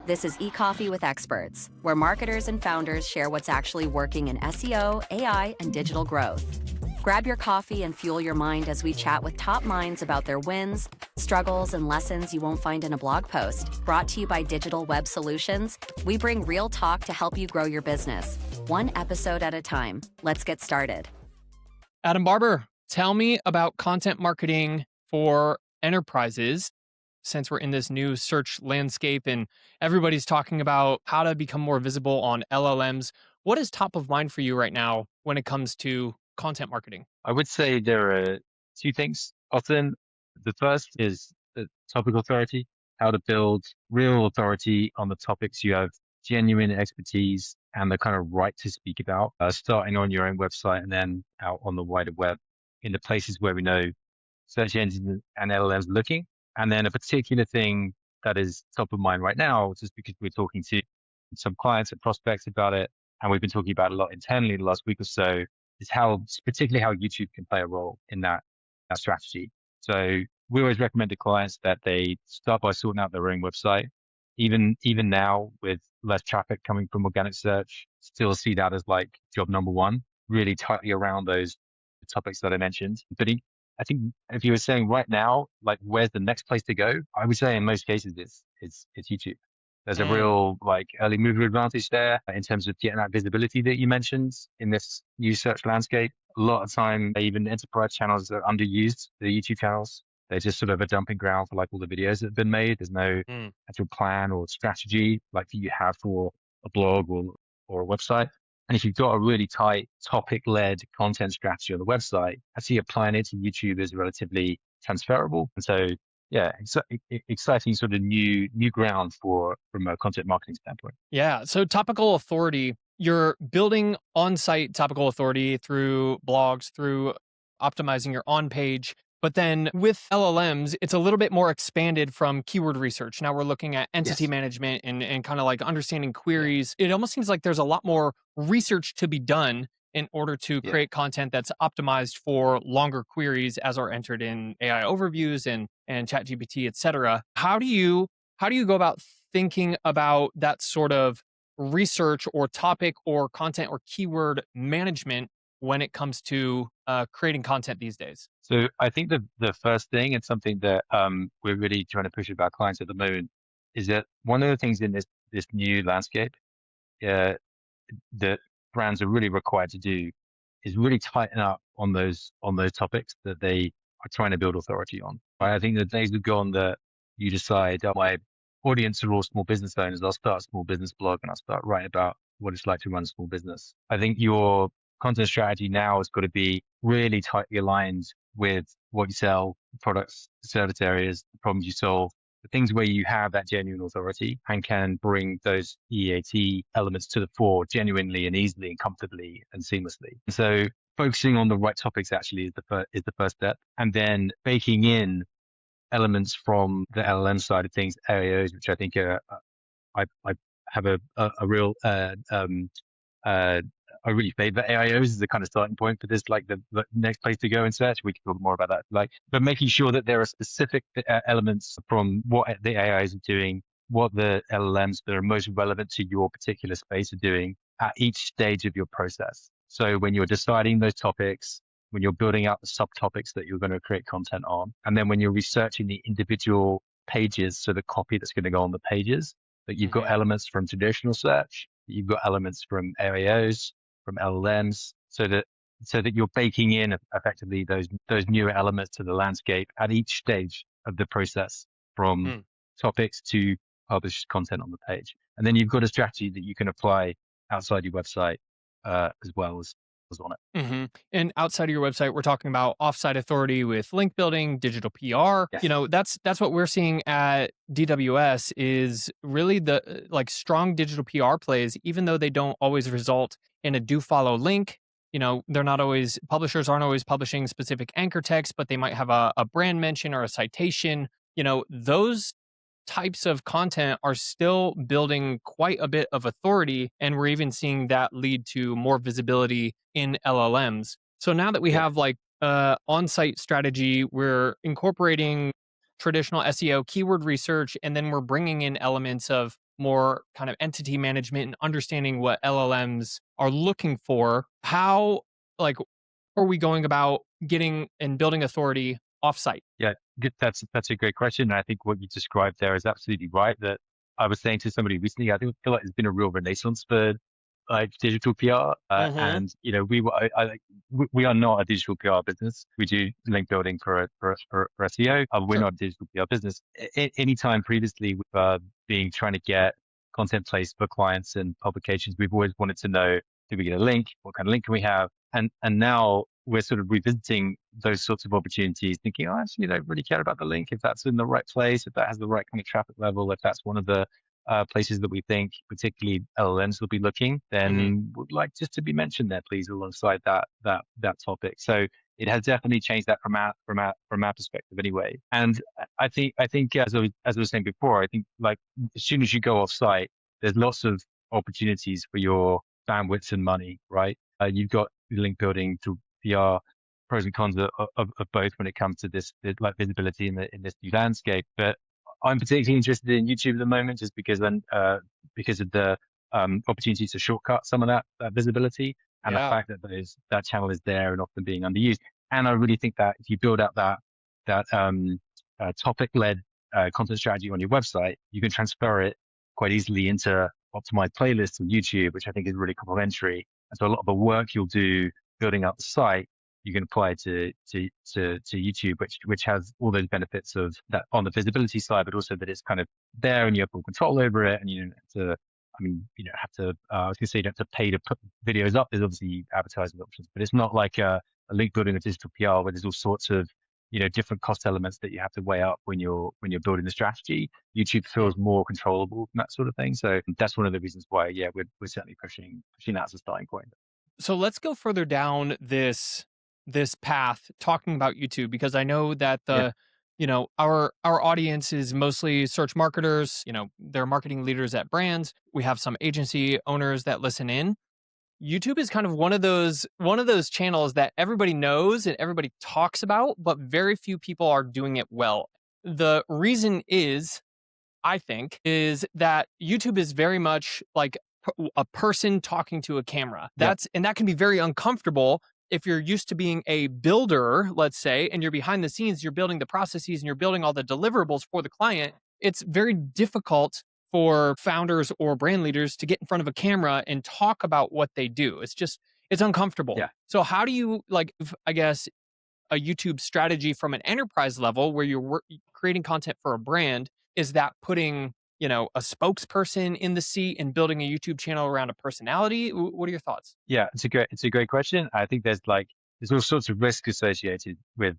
This is eCoffee with Experts, where marketers and founders share what's actually working in SEO, AI, and digital growth. Grab your coffee and fuel your mind as we chat with top minds about their wins, struggles, and lessons you won't find in a blog post. Brought to you by Digital Web Solutions, we bring real talk to help you grow your business, one episode at a time. Let's get started. Adam Barber, tell me about content marketing for enterprises. Since we're in this new search landscape and everybody's talking about how to become more visible on LLMs, what is top of mind for you right now when it comes to content marketing? I would say there are two things. Often the first is the topical authority, how to build real authority on the topics you have genuine expertise and the kind of right to speak about, starting on your own website and then out on the wider web in the places where we know search engines and LLMs are looking. And then a particular thing that is top of mind right now, just because we're talking to some clients and prospects about it, and we've been talking about it a lot internally the last week or so, is particularly how YouTube can play a role in that strategy. So we always recommend to clients that they start by sorting out their own website. Even now, with less traffic coming from organic search, still see that as like job number one, really tightly around those topics that I mentioned. But I think if you were saying right now, like where's the next place to go, I would say in most cases it's YouTube. There's a real like early mover advantage there in terms of getting that visibility that you mentioned in this new search landscape. A lot of time, even enterprise channels are underused, the YouTube channels. They're just sort of a dumping ground for like all the videos that have been made. There's no actual plan or strategy like you have for a blog or a website. And if you've got a really tight topic-led content strategy on the website, actually applying it to YouTube is relatively transferable. And so, yeah, exciting sort of new ground from a content marketing standpoint. Yeah. So topical authority, you're building on-site topical authority through blogs, through optimizing your on-page. But then with LLMs, it's a little bit more expanded from keyword research. Now we're looking at entity management and kind of like understanding queries. It almost seems like there's a lot more research to be done in order to create content that's optimized for longer queries as are entered in AI overviews and ChatGPT, et cetera. How do you go about thinking about that sort of research or topic or content or keyword management when it comes to creating content these days? So I think the first thing, and something that we're really trying to push with our clients at the moment, is that one of the things in this new landscape that brands are really required to do is really tighten up on those topics that they are trying to build authority on. Right? I think the days have gone that you decide, oh, my audience are all small business owners, I'll start a small business blog and I'll start writing about what it's like to run a small business. I think your content strategy now has got to be really tightly aligned with what you sell, products, service areas, the problems you solve, the things where you have that genuine authority and can bring those EAT elements to the fore genuinely and easily and comfortably and seamlessly. And so focusing on the right topics actually is the first step. And then baking in elements from the LLM side of things, AIOs, which I think I have a real I really favor AIOs as the kind of starting point for this, like the next place to go in search. We can talk more about that. But making sure that there are specific elements from what the AIs are doing, what the LLMs that are most relevant to your particular space are doing at each stage of your process. So when you're deciding those topics, when you're building out the subtopics that you're going to create content on, and then when you're researching the individual pages, so the copy that's going to go on the pages, that you've got elements from traditional search, you've got elements from AIOs, from LLMs, so that you're baking in effectively those newer elements to the landscape at each stage of the process, from topics to published content on the page. And then you've got a strategy that you can apply outside your website as well as on it. And outside of your website, we're talking about offsite authority with link building, digital PR. Yes. You know, that's what we're seeing at DWS is really the like strong digital PR plays, even though they don't always result in a do follow link. You know, publishers aren't always publishing specific anchor text, but they might have a brand mention or a citation. You know, those types of content are still building quite a bit of authority, and we're even seeing that lead to more visibility in LLMs. So now that we have like on-site strategy, we're incorporating traditional SEO keyword research, and then we're bringing in elements of more kind of entity management and understanding what LLMs are looking for, how like are we going about getting and building authority offsite? Yeah, good. That's a great question. And I think what you described there is absolutely right. That I was saying to somebody recently, I feel like there's been a real renaissance for like digital PR. Mm-hmm. And we are not a digital PR business. We do link building for SEO. We're Sure. not a digital PR business. Anytime previously we've been trying to get content placed for clients and publications, we've always wanted to know, do we get a link? What kind of link can we have? And now we're sort of revisiting those sorts of opportunities, thinking, oh, actually, I don't really care about the link if that's in the right place, if that has the right kind of traffic level, if that's one of the places that we think particularly LLMs will be looking, Mm-hmm. then would like just to be mentioned there, please, alongside that topic. So it has definitely changed that from our perspective anyway. And I think as I was saying before, I think like as soon as you go off site, there's lots of opportunities for your bandwidth and money, right? You've got link building to PR, pros and cons of both when it comes to this like visibility in this new landscape. But I'm particularly interested in YouTube at the moment, just because because of the opportunity to shortcut some of that visibility and the Yeah. fact that that channel is there and often being underused. And I really think that if you build out that topic-led content strategy on your website, you can transfer it quite easily into optimized playlists on YouTube, which I think is really complementary. And so a lot of the work you'll do building out the site, you can apply to YouTube, which has all those benefits of that on the visibility side, but also that it's kind of there and you have full control over it, and you don't have to. I mean, you don't have to. I was going to say you don't have to pay to put videos up. There's obviously advertising options, but it's not like a link building or digital PR where there's all sorts of different cost elements that you have to weigh up when you're building the strategy. YouTube feels more controllable and that sort of thing. So that's one of the reasons why, yeah, we're certainly pushing that as a starting point. So let's go further down this path talking about YouTube, because I know that Yeah. our audience is mostly search marketers, they're marketing leaders at brands. We have some agency owners that listen in. YouTube is kind of one of those channels that everybody knows and everybody talks about, but very few people are doing it well. The reason is, I think, is that YouTube is very much like a person talking to a camera. Yeah. And that can be very uncomfortable if you're used to being a builder, let's say, and you're behind the scenes, you're building the processes and you're building all the deliverables for the client. It's very difficult for founders or brand leaders to get in front of a camera and talk about what they do. It's uncomfortable. Yeah. So how do you, like, I guess, a YouTube strategy from an enterprise level where you're creating content for a brand? Is that putting, a spokesperson in the seat and building a YouTube channel around a personality? What are your thoughts? Yeah, it's a great question. I think there's all sorts of risk associated with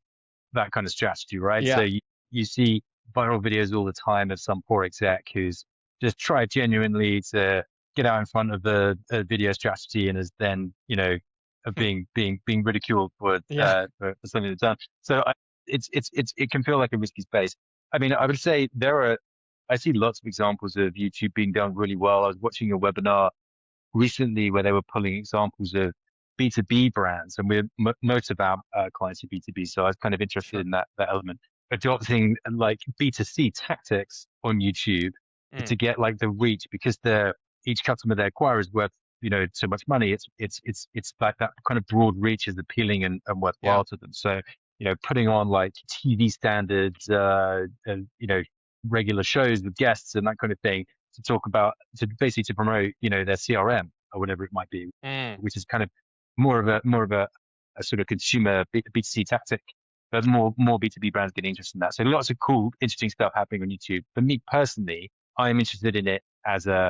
that kind of strategy, right? Yeah. So you see viral videos all the time of some poor exec who's just tried genuinely to get out in front of a video strategy and is then, being ridiculed for something that's done. So it can feel like a risky space. I mean, I would say I see lots of examples of YouTube being done really well. I was watching a webinar recently where they were pulling examples of B2B brands, and most of our clients are B2B. So I was kind of interested in that element, adopting like B2C tactics on YouTube to get like the reach, because each customer they acquire is worth, so much money. It's like that kind of broad reach is appealing and worthwhile to them. So, putting on like TV standards, regular shows with guests and that kind of thing to basically to promote, their CRM or whatever it might be, which is kind of more of a sort of consumer B2C tactic, but more B2B brands getting interested in that. So lots of cool, interesting stuff happening on YouTube. For me personally, I am interested in it as as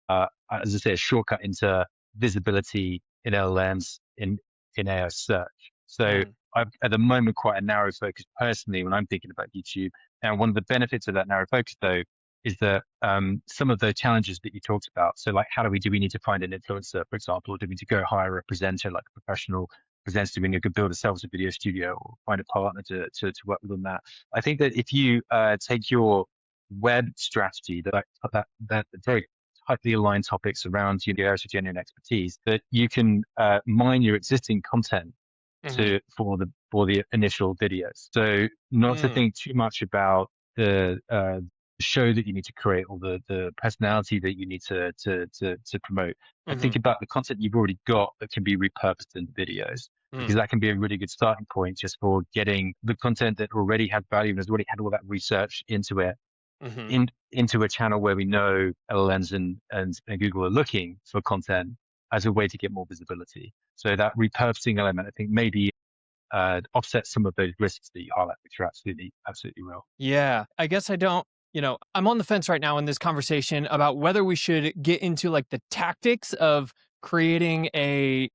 I say, a shortcut into visibility in LLMs in AI search. So I've at the moment quite a narrow focus personally when I'm thinking about YouTube. And one of the benefits of that narrow focus, though, is that some of the challenges that you talked about. So like, do we need to find an influencer, for example, or do we need to go hire a presenter, like a professional presenter, who could build a video studio or find a partner to work with on that? I think that if you take your web strategy, that very tightly aligned topics around your areas of genuine expertise, that you can mine your existing content for the initial videos. So not to think too much about the show that you need to create or the personality that you need to promote. And think about the content you've already got that can be repurposed into videos, because that can be a really good starting point just for getting the content that already had value and has already had all that research into it into a channel where we know LLMs and Google are looking for content as a way to get more visibility. So that repurposing element, I think, maybe offset some of those risks that you highlight, which are absolutely real. Yeah, I guess I don't, I'm on the fence right now in this conversation about whether we should get into like the tactics of creating a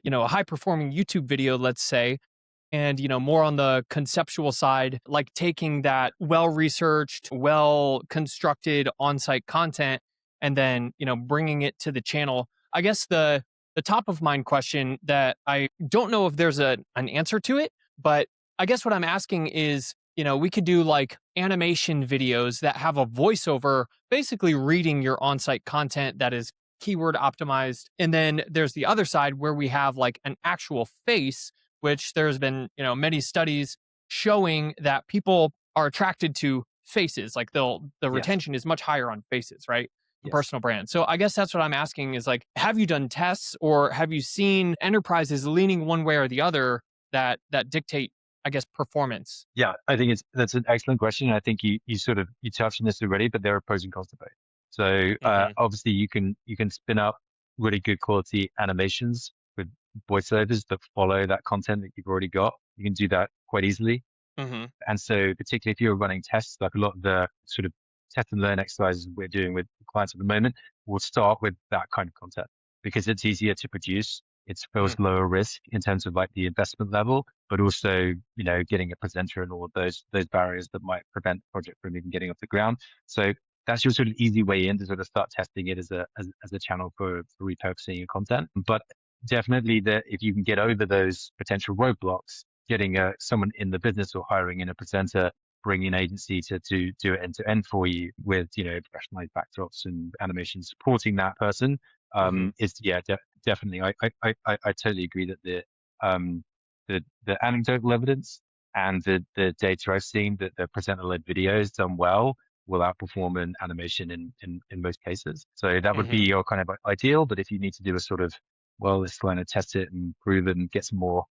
high performing YouTube video, let's say, and more on the conceptual side, like taking that well researched, well constructed on-site content and then bringing it to the channel. I guess the top of mind question that I don't know if there's an answer to it, but I guess what I'm asking is, we could do like animation videos that have a voiceover basically reading your on-site content that is keyword optimized. And then there's the other side where we have like an actual face, which there's been, many studies showing that people are attracted to faces. Like the retention is much higher on faces, right? Personal brand. So I guess that's what I'm asking is like, have you done tests or have you seen enterprises leaning one way or the other that dictate, I guess, performance? Yeah, I think that's an excellent question. I think you touched on this already, but there are pros and cons to both. So obviously you can spin up really good quality animations with voiceovers that follow that content that you've already got. You can do that quite easily. And so particularly if you're running tests, like a lot of the sort of test and learn exercises we're doing with clients at the moment, we'll start with that kind of content because it's easier to produce. It feels lower risk in terms of like the investment level, but also, getting a presenter and all of those barriers that might prevent the project from even getting off the ground. So that's your sort of easy way in to sort of start testing it as a channel for repurposing your content. But definitely that if you can get over those potential roadblocks, getting someone in the business or hiring in a presenter, bringing an agency to do it end to end for you with, professionalized backdrops and animation supporting that person, is definitely. I totally agree that the anecdotal evidence and the data I've seen that the presenter-led videos done well will outperform an animation in most cases. So that would be your kind of ideal. But if you need to do a sort of, well, let's kind of test it and prove it and get some more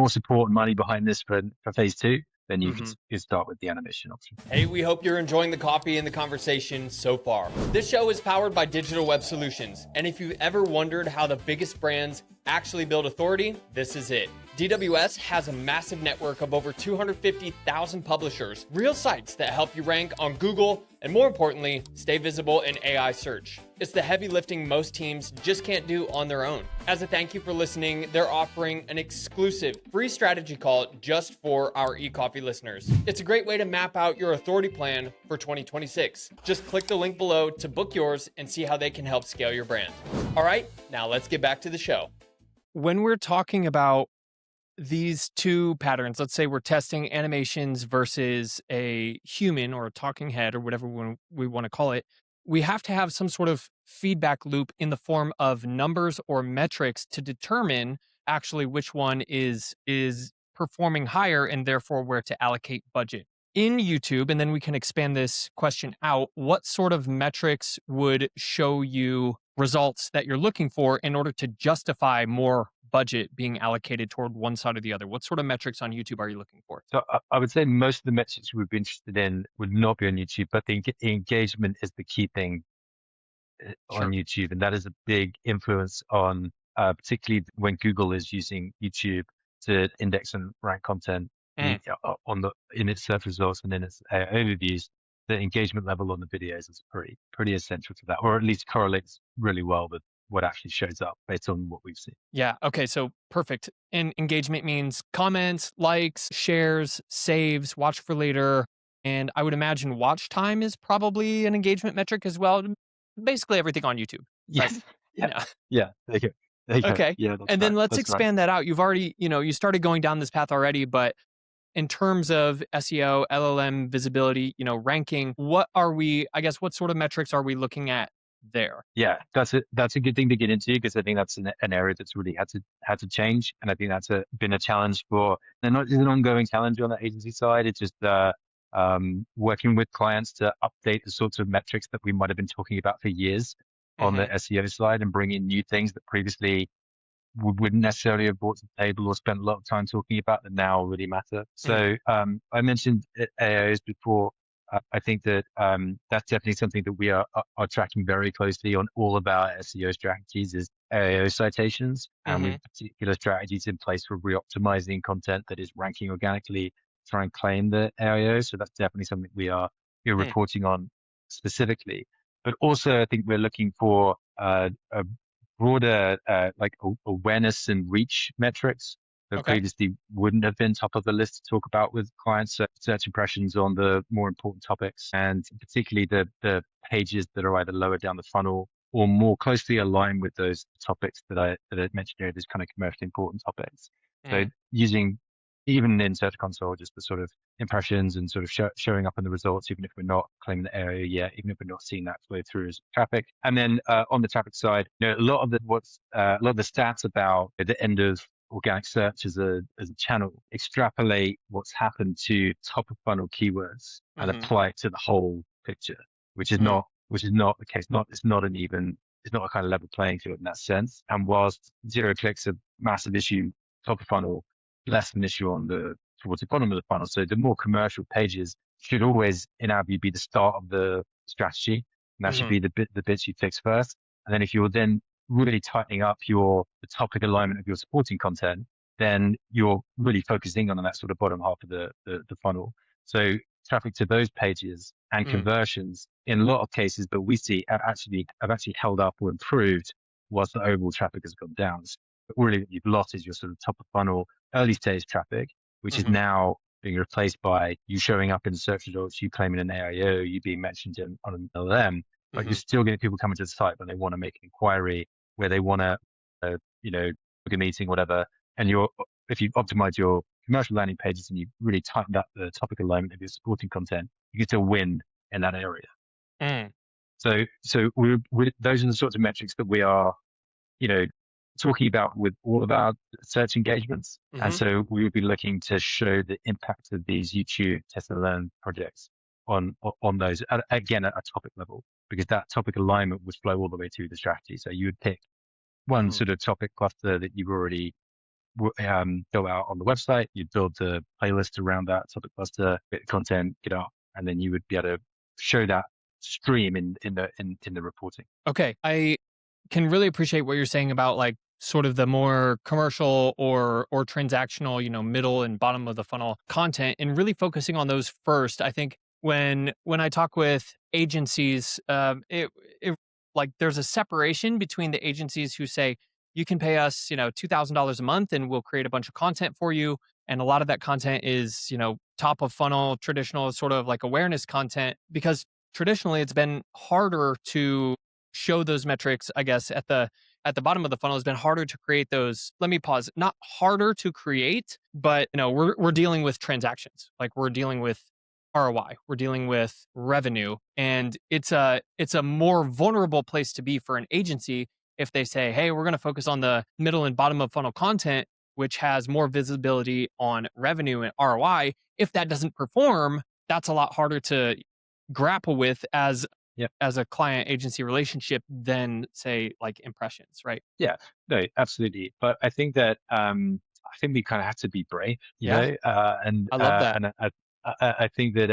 support and money behind this for phase 2, then you could start with the animation option. Hey, we hope you're enjoying the coffee and the conversation so far. This show is powered by Digital Web Solutions. And if you've ever wondered how the biggest brands actually build authority, this is it. DWS has a massive network of over 250,000 publishers, real sites that help you rank on Google, and more importantly, stay visible in AI search. It's the heavy lifting most teams just can't do on their own. As a thank you for listening, they're offering an exclusive free strategy call just for our eCoffee listeners. It's a great way to map out your authority plan for 2026. Just click the link below to book yours and see how they can help scale your brand. All right, now let's get back to the show. When we're talking about these two patterns, let's say we're testing animations versus a human or a talking head or whatever we want to call it, we have to have some sort of feedback loop in the form of numbers or metrics to determine actually which one is performing higher and therefore where to allocate budget. In YouTube, and then we can expand this question out, what sort of metrics would show you results that you're looking for in order to justify more budget being allocated toward one side or the other? What sort of metrics on YouTube are you looking for? So I would say most of the metrics we'd be interested in would not be on YouTube, but the engagement is the key thing on YouTube. And that is a big influence on, particularly when Google is using YouTube to index and rank content in its search results and in its overviews. The engagement level on the videos is pretty essential to that, or at least correlates really well with what actually shows up based on what we've seen. Yeah. Okay. So perfect. And engagement means comments, likes, shares, saves, watch for later. And I would imagine watch time is probably an engagement metric as well. Basically everything on YouTube. Yes. Right? Yeah. There you go. Okay. Yeah. And then let's expand that out. You've already, you started going down this path already, but in terms of SEO, LLM visibility, ranking, what sort of metrics are we looking at there? Yeah, that's a good thing to get into because I think that's an area that's really had to change, and I think that's been a challenge for, and not just an ongoing challenge on the agency side. It's just working with clients to update the sorts of metrics that we might have been talking about for years on the SEO side and bring in new things that previously wouldn't necessarily have brought to the table or spent a lot of time talking about that now really matter. So I mentioned AIOs before. I think that that's definitely something that we are tracking very closely on all of our SEO strategies is AIO citations, and we have particular strategies in place for re-optimizing content that is ranking organically, try and claim the AIO. So that's definitely something we're reporting on specifically. But also, I think we're looking for a broader like awareness and reach metrics that previously wouldn't have been top of the list to talk about with clients. Search impressions on the more important topics, and particularly the pages that are either lower down the funnel or more closely aligned with those topics that I mentioned here, these kind of commercially important topics. So using even in Search Console, just the sort of impressions and sort of showing up in the results, even if we're not claiming the area yet, even if we're not seeing that flow through as traffic. And then on the traffic side, a lot of the stats about the end of organic search as a channel extrapolate what's happened to top of funnel keywords and apply it to the whole picture, which is not the case. It's not a kind of level playing field in that sense. And whilst zero clicks a massive issue top of funnel, less of an issue towards the bottom of the funnel. So the more commercial pages should always, in our view, be the start of the strategy. And that should be the bits you fix first. And then if you're then really tightening up the topic alignment of your supporting content, then you're really focusing on that sort of bottom half of the funnel. So traffic to those pages and conversions in a lot of cases, but we see have actually held up or improved whilst the overall traffic has gone down. But really what you've lost is your sort of top of funnel early stage traffic, which is now being replaced by you showing up in the search results, you claiming an AIO, you being mentioned on an LLM, but you're still getting people coming to the site when they want to make an inquiry, where they want to, book a meeting, whatever. And if you've optimized your commercial landing pages and you've really tightened up the topic alignment of your supporting content, you can still win in that area. So those are the sorts of metrics that we are, talking about with all of our search engagements. And so we would be looking to show the impact of these YouTube test and learn projects on those, again, at a topic level, because that topic alignment would flow all the way through the strategy. So you would pick one sort of topic cluster that you've already go out on the website, you'd build the playlist around that topic cluster, bit of content, get up, and then you would be able to show that stream in the reporting. Okay. I can really appreciate what you're saying about like sort of the more commercial or transactional, middle and bottom of the funnel content, and really focusing on those first. I think when I talk with agencies, it like there's a separation between the agencies who say you can pay us, $2,000 a month and we'll create a bunch of content for you. And a lot of that content is, top of funnel, traditional sort of like awareness content, because traditionally it's been harder to show those metrics, I guess, at the bottom of the funnel. Has been harder to create those. Let me pause. Not harder to create, but we're dealing with transactions. Like we're dealing with ROI. We're dealing with revenue, and it's a more vulnerable place to be for an agency if they say, hey, we're going to focus on the middle and bottom of funnel content, which has more visibility on revenue and ROI. If that doesn't perform, that's a lot harder to grapple with as a client agency relationship than say like impressions, right? Yeah, no, absolutely. But I think that we kind of have to be brave, and I love that. And I think that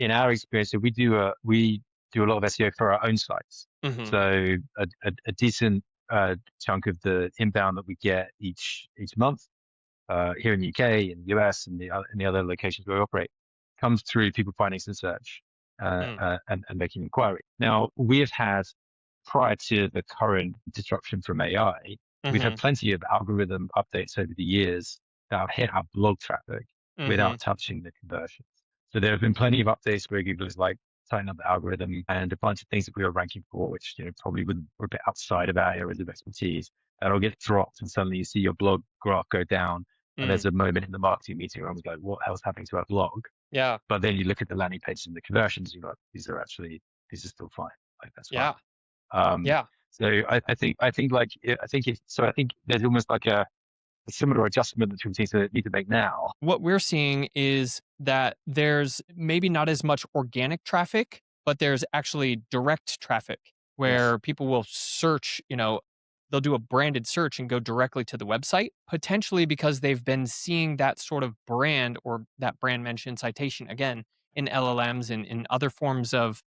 in our experience, we do a lot of SEO for our own sites. So a decent chunk of the inbound that we get each month here in the UK and the US and the other locations where we operate comes through people finding some search and making inquiry. Now, we have had, prior to the current disruption from AI, we've had plenty of algorithm updates over the years that have hit our blog traffic without touching the conversions. So there have been plenty of updates where Google is like tighten up the algorithm and a bunch of things that we were ranking for, which probably were a bit outside of our areas of expertise, that'll get dropped, and suddenly you see your blog graph go down. And there's a moment in the marketing meeting where I was like, what hell's happening to our blog? Yeah. But then you look at the landing pages and the conversions, you're like, these are still fine. Like that's fine. Yeah. So I think there's almost like a similar adjustment that we need to make now. What we're seeing is that there's maybe not as much organic traffic, but there's actually direct traffic Yes. where people will search, they'll do a branded search and go directly to the website, potentially because they've been seeing that sort of brand or that brand mention citation again in LLMs and in other forms of,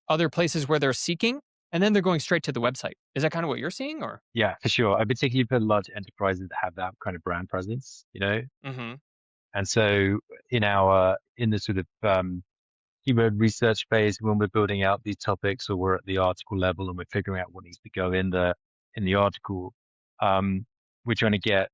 other places where they're seeking, and then they're going straight to the website. Is that kind of what you're seeing, or? Yeah, for sure. Particularly for large enterprises that have that kind of brand presence, Mm-hmm. And so in the sort of keyword research phase, when we're building out these topics, or we're at the article level and we're figuring out what needs to go in the article, we're trying to get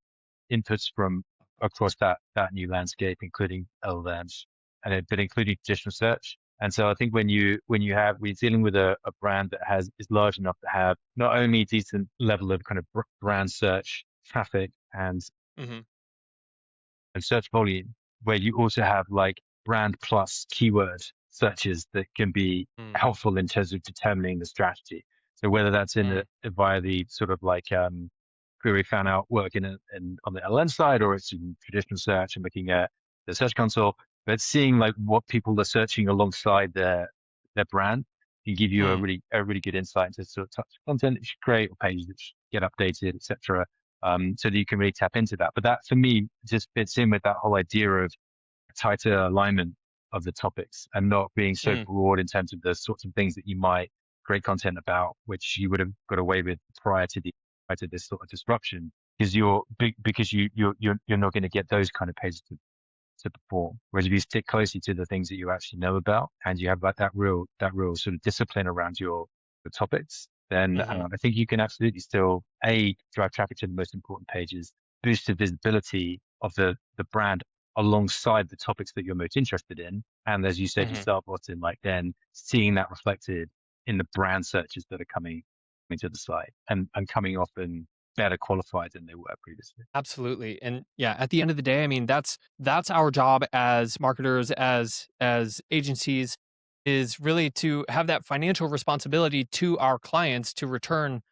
inputs from across that new landscape, including LLMs, but including traditional search. And so I think when you're dealing with a brand that is large enough to have not only a decent level of kind of brand search traffic Mm-hmm. and search volume, where you also have like brand plus keyword searches that can be Mm. helpful in terms of determining the strategy. So whether that's via the sort of like query fan out work on the LLM side, or it's in traditional search and looking at the search console, but seeing like what people are searching alongside their brand can give you a really good insight into sort of types of content that you should create or pages that should get updated, etc. So that you can really tap into that. But that for me just fits in with that whole idea of tighter alignment of the topics and not being so broad in terms of the sorts of things that you might create content about, which you would have got away with prior to this sort of disruption, because you're not going to get those kind of pages to perform. Whereas if you stick closely to the things that you actually know about, and you have like that real sort of discipline around your topics, then I think you can absolutely still drive traffic to the most important pages, boost the visibility of the brand alongside the topics that you're most interested in. And as you said yourself, Austin, like then seeing that reflected in the brand searches that are coming to the site and coming often better qualified than they were previously. Absolutely. And yeah, at the end of the day, I mean, that's our job as marketers, as agencies, is really to have that financial responsibility to our clients to return,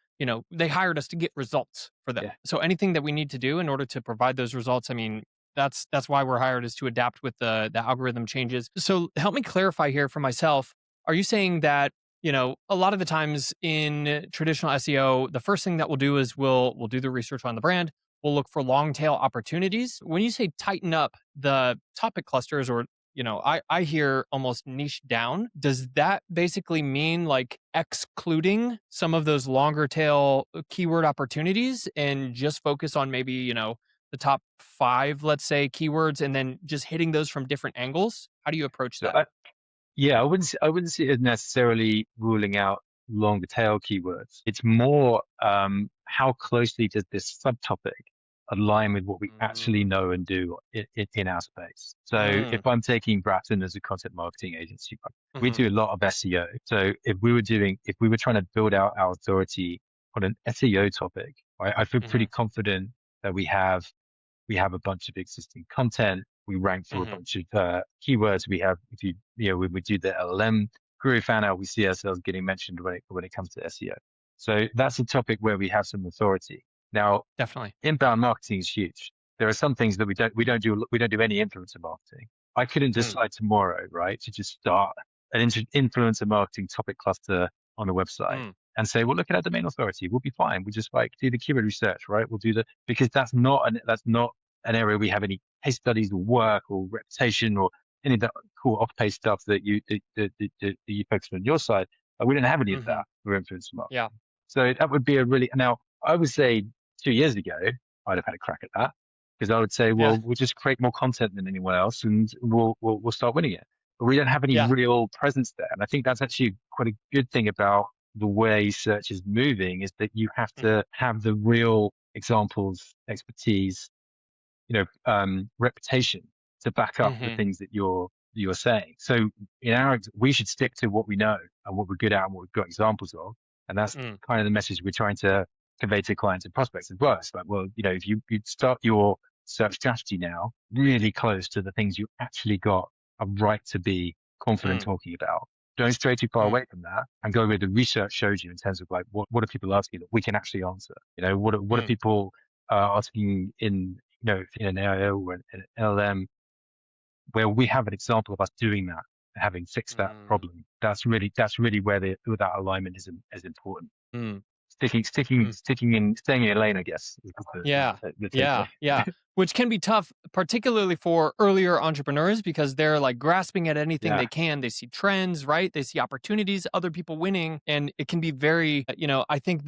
they hired us to get results for them. Yeah. So anything that we need to do in order to provide those results, I mean, that's why we're hired, is to adapt with the algorithm changes. So help me clarify here for myself. Are you saying that a lot of the times in traditional SEO, the first thing that we'll do is we'll do the research on the brand. We'll look for long tail opportunities. When you say tighten up the topic clusters, or I hear almost niche down. Does that basically mean like excluding some of those longer tail keyword opportunities and just focus on maybe the top 5, let's say, keywords, and then just hitting those from different angles? How do you approach So that? yeah, I wouldn't see it as necessarily ruling out longer tail keywords. It's more how closely does this subtopic align with what we actually know and do in our space. So if I'm taking Brafton as a content marketing agency, we do a lot of SEO. So if we were trying to build out our authority on an SEO topic, I feel pretty confident that we have a bunch of existing content. We rank for a bunch of keywords. When we do the LLM query fan out, we see ourselves getting mentioned when it comes to SEO. So that's a topic where we have some authority. Now, Definitely. inbound marketing is huge. There are some things that we don't do any influencer marketing. I couldn't decide tomorrow, right, to just start an influencer marketing topic cluster on the website and say, well, look at our domain authority. We'll be fine. We just like do the keyword research, right? We'll do because that's not an area we have any case studies or work or reputation or any of that cool off-page stuff that you focus on your side. We don't have any of that for influencer marketing. Yeah. So that would be now I would say 2 years ago, I'd have had a crack at that, because I would say, well, we'll just create more content than anyone else and we'll start winning it. But we don't have any real presence there. And I think that's actually quite a good thing about the way search is moving, is that you have to have the real examples, expertise, reputation to back up the things that you're saying. So we should stick to what we know and what we're good at and what we've got examples of. And that's kind of the message we're trying to convey to clients and prospects as well. It's like, well, if you start your search strategy now really close to the things you actually got a right to be confident talking about, don't stray too far away from that and go where the research shows you in terms of like, what are people asking that we can actually answer? What are people asking in an AIO or an LLM where we have an example of us doing that, having fixed that problem. That's really where that alignment is important. Staying in your lane, I guess. Is Yeah. the Yeah. takeaway. Yeah. Which can be tough, particularly for earlier entrepreneurs, because they're like grasping at anything they can. They see trends, right? They see opportunities, other people winning. And it can be very, I think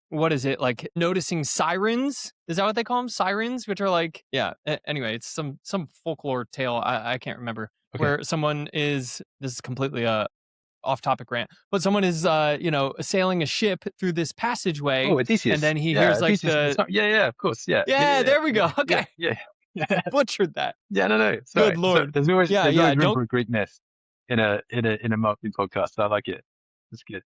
what is it? Like noticing sirens? Is that what they call them? Sirens, which are like, anyway, it's some folklore tale. I can't remember where someone this is completely off-topic rant, but someone is sailing a ship through this passageway, Odysseus. and then he hears like Odysseus, of course, there we go. Okay, yeah. butchered that. No. Sorry. Good Lord. There's always room for a great myth in a marketing podcast. I like it. It's good.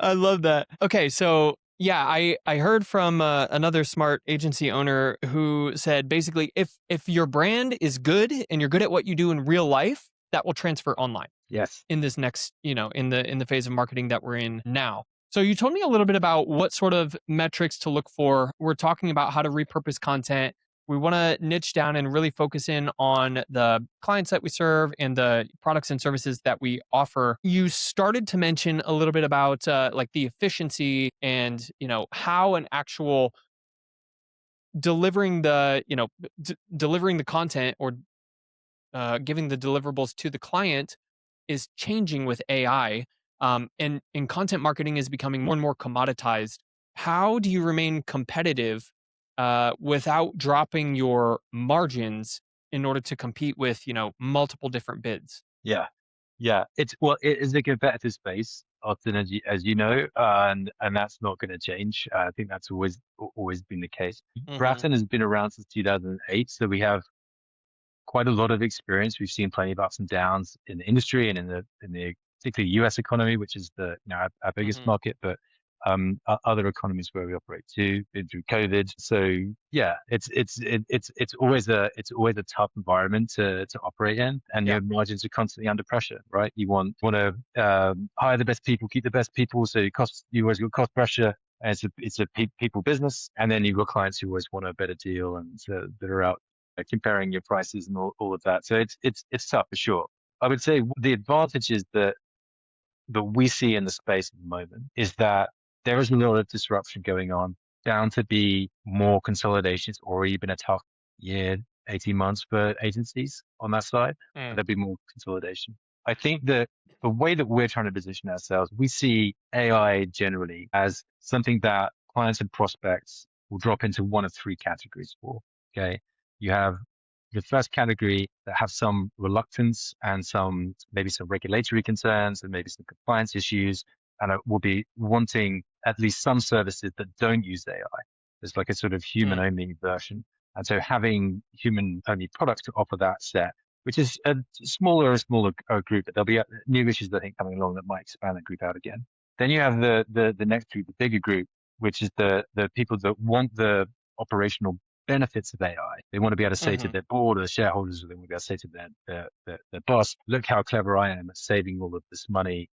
I love that. Okay, so I heard from another smart agency owner who said basically if your brand is good and you're good at what you do in real life, that will transfer online. Yes. In this next, in the phase of marketing that we're in now. So you told me a little bit about what sort of metrics to look for. We're talking about how to repurpose content. We want to niche down and really focus in on the clients that we serve and the products and services that we offer. You started to mention a little bit about like the efficiency and, how an actual delivering the, delivering the content or giving the deliverables to the client is changing with AI, and content marketing is becoming more and more commoditized. How do you remain competitive without dropping your margins in order to compete with multiple different bids? Yeah. It is a competitive space, often as you know, and that's not going to change. I think that's always been the case. Brafton has been around since 2008, so we have quite a lot of experience. We've seen plenty of ups and downs in the industry and in the particularly US economy, which is our biggest market, but other economies where we operate too, been through COVID. So it's always a tough environment to operate in, and your margins are constantly under pressure, right? You want to hire the best people, keep the best people, so you always got cost pressure. And it's a people business, and then you've got clients who always want a better deal and that are out comparing your prices and all of that. So it's tough for sure. I would say the advantages that we see in the space at the moment is that there is a lot of disruption going on, bound to be more consolidation. It's already been a tough year, 18 months for agencies on that side. There'll be more consolidation. I think that the way that we're trying to position ourselves, we see AI generally as something that clients and prospects will drop into one of three categories for. Okay. You have the first category that have some reluctance and maybe some regulatory concerns and maybe some compliance issues, and will be wanting at least some services that don't use AI. There's like a sort of human only version. And so having human only products to offer that set, which is a smaller group, but there'll be new issues I think coming along that might expand that group out again. Then you have the next group, the bigger group, which is the people that want the operational benefits of AI. They want to be able to say to their board or the shareholders, or they want to be able to say to their boss, look how clever I am at saving all of this money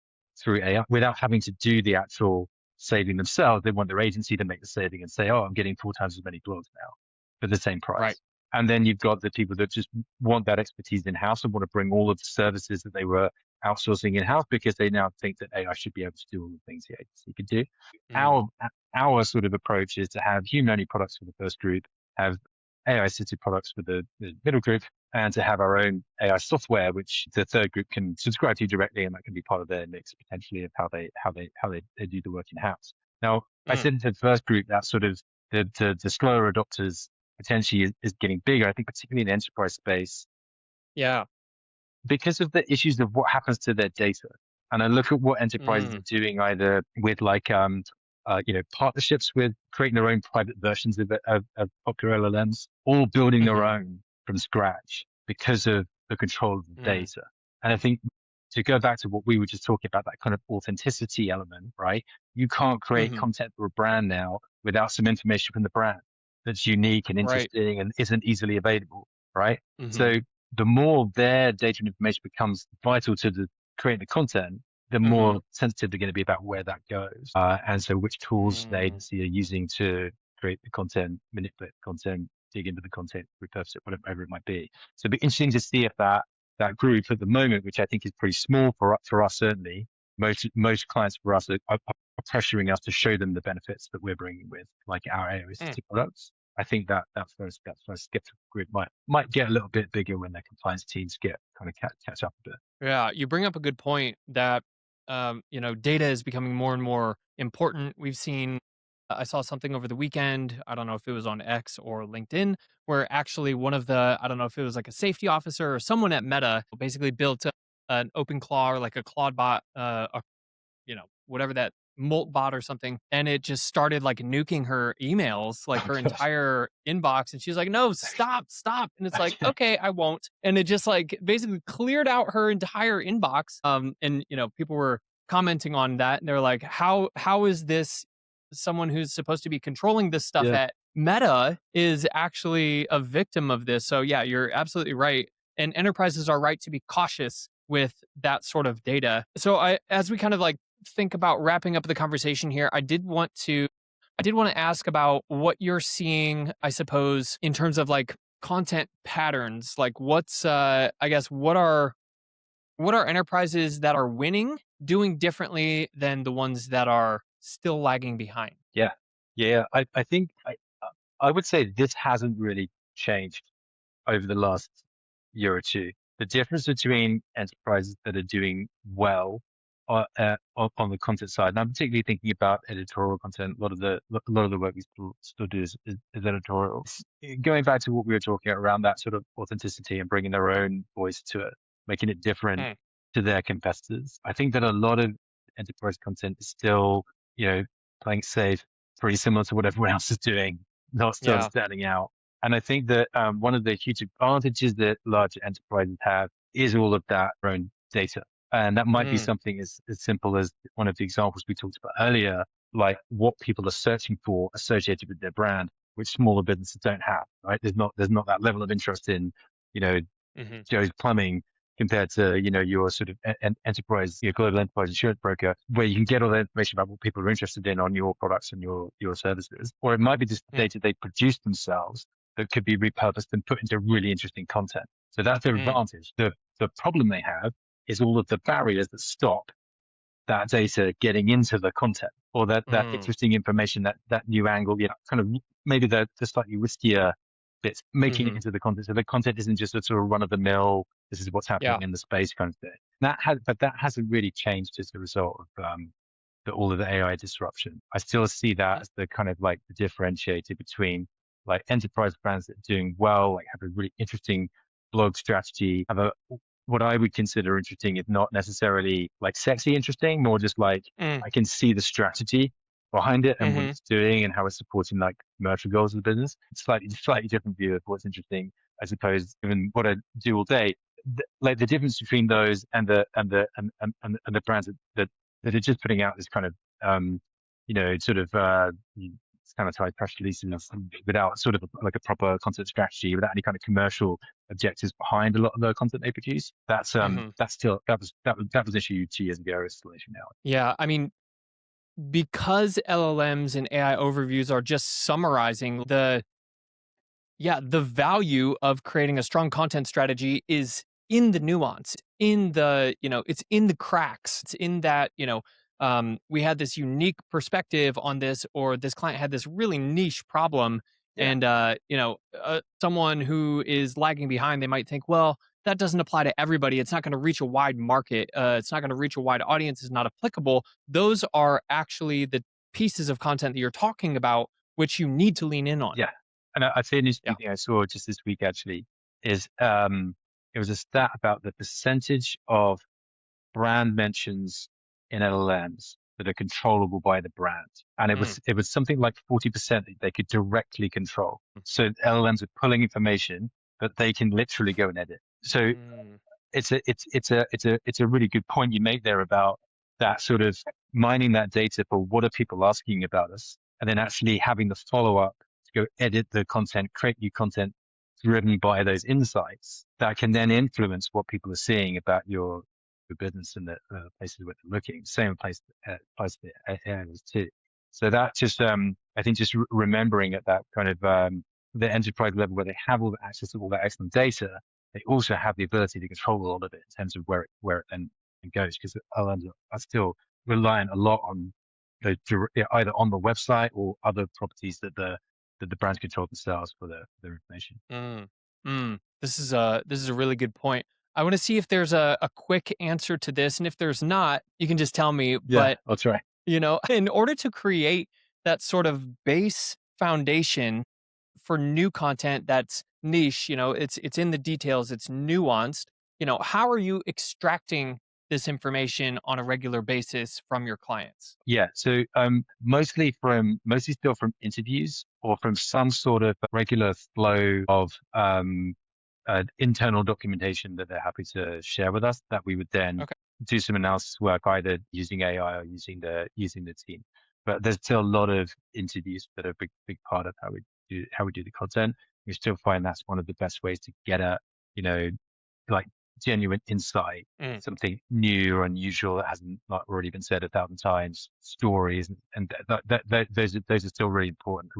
through AI without having to do the actual saving themselves. They want their agency to make the saving and say, oh, I'm getting 4 times as many blogs now for the same price. Right. And then you've got the people that just want that expertise in-house and want to bring all of the services that they were outsourcing in-house because they now think that AI should be able to do all the things the agency could do. Our sort of approach is to have human-only products for the first group, have AI-assisted products for the middle group, and to have our own AI software, which the third group can subscribe to directly, and that can be part of their mix potentially of how they do the work in-house. Now, I said to the first group that sort of the slower adopters potentially is getting bigger. I think particularly in the enterprise space. Yeah. Because of the issues of what happens to their data. And I look at what enterprises are doing either with like partnerships with creating their own private versions of popular LLMs, or building their own from scratch because of the control of the data. And I think to go back to what we were just talking about, that kind of authenticity element, right? You can't create content for a brand now without some information from the brand that's unique and interesting and isn't easily available, right? So the more their data and information becomes vital to creating the content, the more sensitive they're going to be about where that goes. And so which tools the agency are using to create the content, manipulate the content, dig into the content, repurpose it, whatever it might be. So it'd be interesting to see if that group at the moment, which I think is pretty small for us certainly, most clients for us are pressuring us to show them the benefits that we're bringing with like our AI-assisted products. I think that first skeptical group might get a little bit bigger when their compliance teams get kind of catch up a bit. Yeah, you bring up a good point that data is becoming more and more important. We've seen I saw something over the weekend. I don't know if it was on X or LinkedIn, where actually one of the I don't know if it was like a safety officer or someone at Meta basically built an open claw or like a Claude bot, whatever that Molt bot or something, and it just started like nuking her emails, like Oh her gosh. entire inbox, and she's like, "No, stop!" And it's like, "Okay, I won't." And it just like basically cleared out her entire inbox. And people were commenting on that, and they're like, "How is this someone who's supposed to be controlling this stuff Yeah. at Meta is actually a victim of this?" So yeah, you're absolutely right, and enterprises are right to be cautious with that sort of data. So as we kind of like think about wrapping up the conversation here, I did want to ask about what you're seeing, I suppose, in terms of like content patterns. Like what's I guess what are enterprises that are winning doing differently than the ones that are still lagging behind? Yeah. I think I would say this hasn't really changed over the last year or two. The difference between enterprises that are doing well on the content side, and I'm particularly thinking about editorial content. A lot of the work we still do is editorial. Going back to what we were talking about around that sort of authenticity and bringing their own voice to it, making it different to their competitors. I think that a lot of enterprise content is still, playing it safe, pretty similar to what everyone else is doing, not still standing out. And I think that one of the huge advantages that larger enterprises have is all of that own data. And that might be something as simple as one of the examples we talked about earlier, like what people are searching for associated with their brand, which smaller businesses don't have, right? There's not that level of interest in, Joe's Plumbing compared to, your sort of enterprise, your global enterprise insurance broker, where you can get all the information about what people are interested in on your products and your services. Or it might be just the data they produce themselves that could be repurposed and put into really interesting content. So that's their advantage. The problem they have is all of the barriers that stop that data getting into the content or that interesting information, that new angle, kind of maybe the slightly riskier bits, making it into the content. So the content isn't just a sort of run of the mill, this is what's happening in the space kind of thing. But that hasn't really changed as a result of all of the AI disruption. I still see that as the kind of like the differentiator between like enterprise brands that are doing well, like have a really interesting blog strategy, have what I would consider interesting is not necessarily like sexy interesting, more just like I can see the strategy behind it and what it's doing and how it's supporting like commercial goals of the business. It's slightly different view of what's interesting, I suppose, given what I do all day. Like the difference between those and the brands that are just putting out this kind of sort of kind of tight press releases without sort of like a proper content strategy, without any kind of commercial objectives behind a lot of the content they produce. That's still that was issue 2 years ago. It's still an issue now. Yeah, I mean, because LLMs and AI overviews are just summarizing the value of creating a strong content strategy is in the nuance, in the, it's in the cracks. It's in that, we had this unique perspective on this, or this client had this really niche problem. And, someone who is lagging behind, they might think, well, that doesn't apply to everybody. It's not going to reach a wide market. It's not going to reach a wide audience. It's not applicable. Those are actually the pieces of content that you're talking about, which you need to lean in on. Yeah. And I'd say an interesting thing I saw just this week actually is it was a stat about the percentage of brand mentions in LLMs that are controllable by the brand. And it was something like 40% that they could directly control. So LLMs are pulling information that they can literally go and edit. So it's a really good point you make there about that sort of mining that data for what are people asking about us, and then actually having the follow up to go edit the content, create new content driven by those insights that can then influence what people are seeing about your business and the places where they're looking. Same applies to AI too. So that just I think just remembering at that kind of the enterprise level where they have all the access to all that excellent data, they also have the ability to control a lot of it in terms of where it then goes, because LLMs are still reliant a lot on either on the website or other properties that the brands control themselves for their information. This is a really good point. I want to see if there's a quick answer to this, and if there's not, you can just tell me. Yeah, But I'll try. in order to create that sort of base foundation for new content that's niche, it's in the details, it's nuanced. How are you extracting this information on a regular basis from your clients? Yeah, so mostly still from interviews or from some sort of regular flow of internal documentation that they're happy to share with us, that we would then Okay. do some analysis work either using AI or using the team. But there's still a lot of interviews that are a big part of how we do the content. We still find that's one of the best ways to get at, like genuine insight, something new or unusual that hasn't already been said 1,000 times, stories, and those are still really important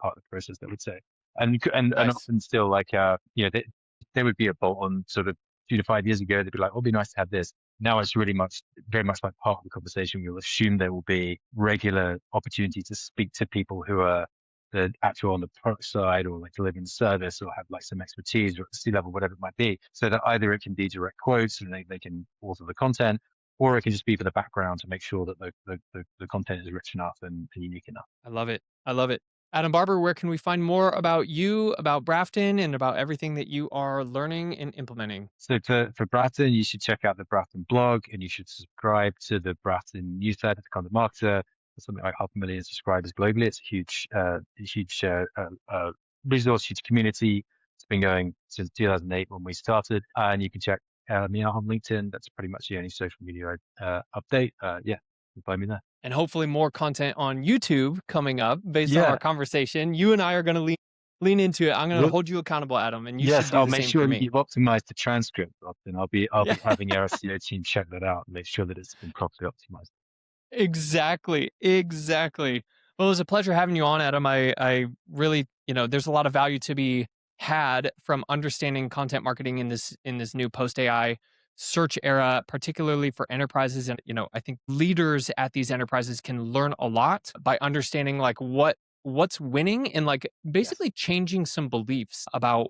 part of the process, I would say. And Nice. often still like there would be a bolt on sort of 2 to 5 years ago. They'd be like, "Oh, it'd be nice to have this." Now it's very much like part of the conversation. We'll assume there will be regular opportunity to speak to people who are the actual on the product side or like delivering the service or have like some expertise or at the C-level, whatever it might be. So that either it can be direct quotes and they can author the content, or it can just be for the background to make sure that the content is rich enough and unique enough. I love it. I love it. Adam Barber, where can we find more about you, about Brafton, and about everything that you are learning and implementing? So for Brafton, you should check out the Brafton blog and you should subscribe to the Brafton newsletter, the Content Marketer. There's something like 500,000 subscribers globally. It's a huge resource, huge community. It's been going since 2008 when we started. And you can check me out on LinkedIn. That's pretty much the only social media update. Yeah, find me there. And hopefully more content on YouTube coming up based on Yeah. our conversation. You and I are going to lean into it. I'm going to hold you accountable, Adam, and you should do I'll the make same sure for that me. you've optimized the transcript, Austin. I'll be Yeah. having our SEO team check that out and make sure that it's been properly optimized. Exactly. Well, it was a pleasure having you on, Adam. I really, there's a lot of value to be had from understanding content marketing in this new post AI search era, particularly for enterprises. And, I think leaders at these enterprises can learn a lot by understanding like what's winning and like basically changing some beliefs about,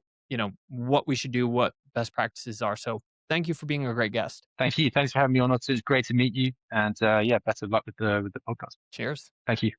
what we should do, what best practices are. So thank you for being a great guest. Thank you. Thanks for having me on. It's great to meet you. And yeah, best of luck with the podcast. Cheers. Thank you.